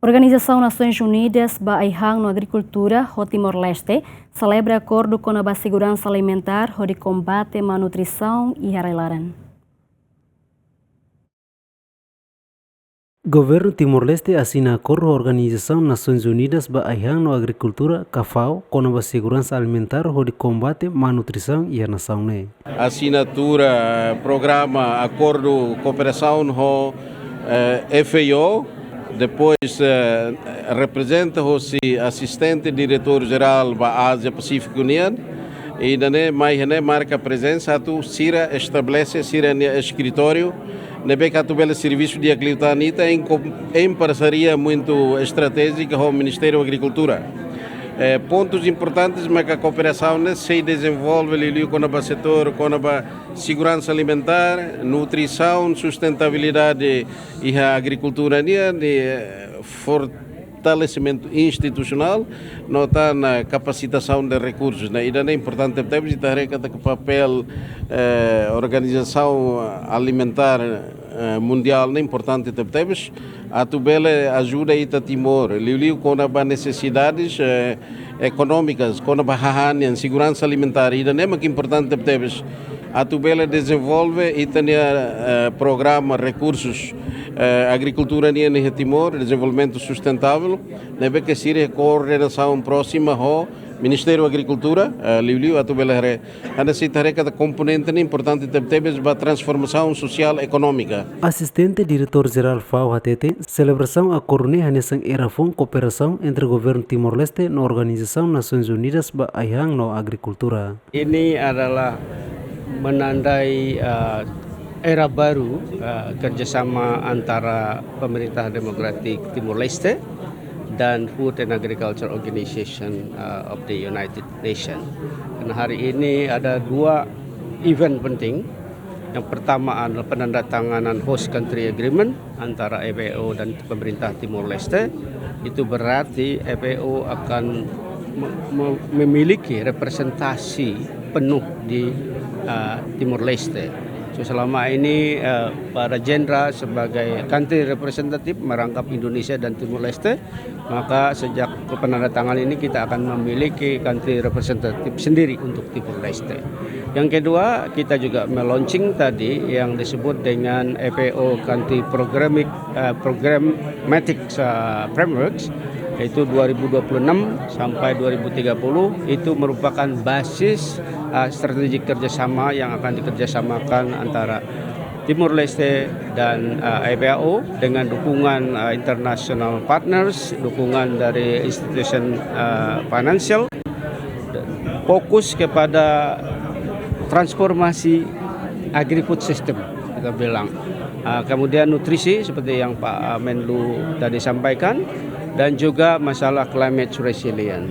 Organizasaun Nasoens Unidas ba Aihan no Agrikultura ho Timor-Leste selebra akordu konaba seguransa alimentár, hodi kombate nutrição e rai-laran. Governo Timor-Leste assina acordo Organizasaun Nasoens Unidas ba Aihan no Agrikultura kafau konaba seguransa alimentar, hodi kombate nutrição e nação. Assinatura programa acordo cooperação ho FAO. Depois representa o assistente diretor-geral da Ásia Pacífica União e mais marca presença tu Sira estabelece Sira escritório nebe catubela serviço de agricultura em parceria muito estratégica com o Ministério da Agricultura. Pontos importantes mas que a cooperação se desenvolve ali com o setor, com a segurança alimentar, nutrição, sustentabilidade e a agricultura de fortalecimento institucional, nota na capacitação de recursos. E é importante temos que o papel organização alimentar mundial é importante temos a tubela ajuda a Timor liu com as necessidades econômicas com a segurança alimentar e é que importante temos a tubela desenvolve e tem programa recursos agricultura em Timor desenvolvimento sustentável deve que ser coordenação próxima ao Ministério da Agricultura, liu a tubela a necessidade componente importante temos para transformação social econômica. Assistente diretor-geral FAO HTT, celebração acordo hanesang era fong cooperação entre governo Timor-Leste no Organizasaun Nasoens Unidas ba Aihan no Agrikultura. Ini adalah menandai era baru kerjasama antara pemerintah demokratik Timor-Leste dan Food and Agriculture Organization of the United Nations. Dan hari ini ada dua event penting. Yang pertama adalah penandatanganan Host Country Agreement antara FAO dan pemerintah Timor-Leste. Itu berarti FAO akan memiliki representasi penuh di Timor-Leste. So, selama ini para jenderal sebagai country representative merangkap Indonesia dan Timor-Leste, maka sejak penandatangan ini kita akan memiliki country representative sendiri untuk Timor-Leste. Yang kedua, kita juga melaunching tadi yang disebut dengan FAO Country Programmatic Frameworks, yaitu 2026 sampai 2030 itu merupakan basis strategi kerjasama yang akan dikerjasamakan antara Timor-Leste dan FAO dengan dukungan international partners, dukungan dari institution financial, fokus kepada transformasi agri-food system kita bilang. Kemudian nutrisi seperti yang Pak Menlu tadi sampaikan dan juga masalah climate resilience.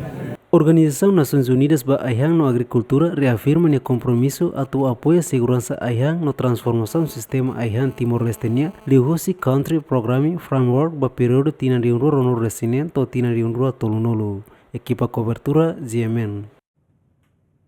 Organizasaun Nasoens Unidas ba Aihan no Agrikultura reafirma o compromisso atau apoia segurança Aihan no transformação sistema Aihan Timor-Leste lihusi country programming framework ba período tina riunrua ronor resinen to tina riunrua tolunolu. Equipa cobertura GMN.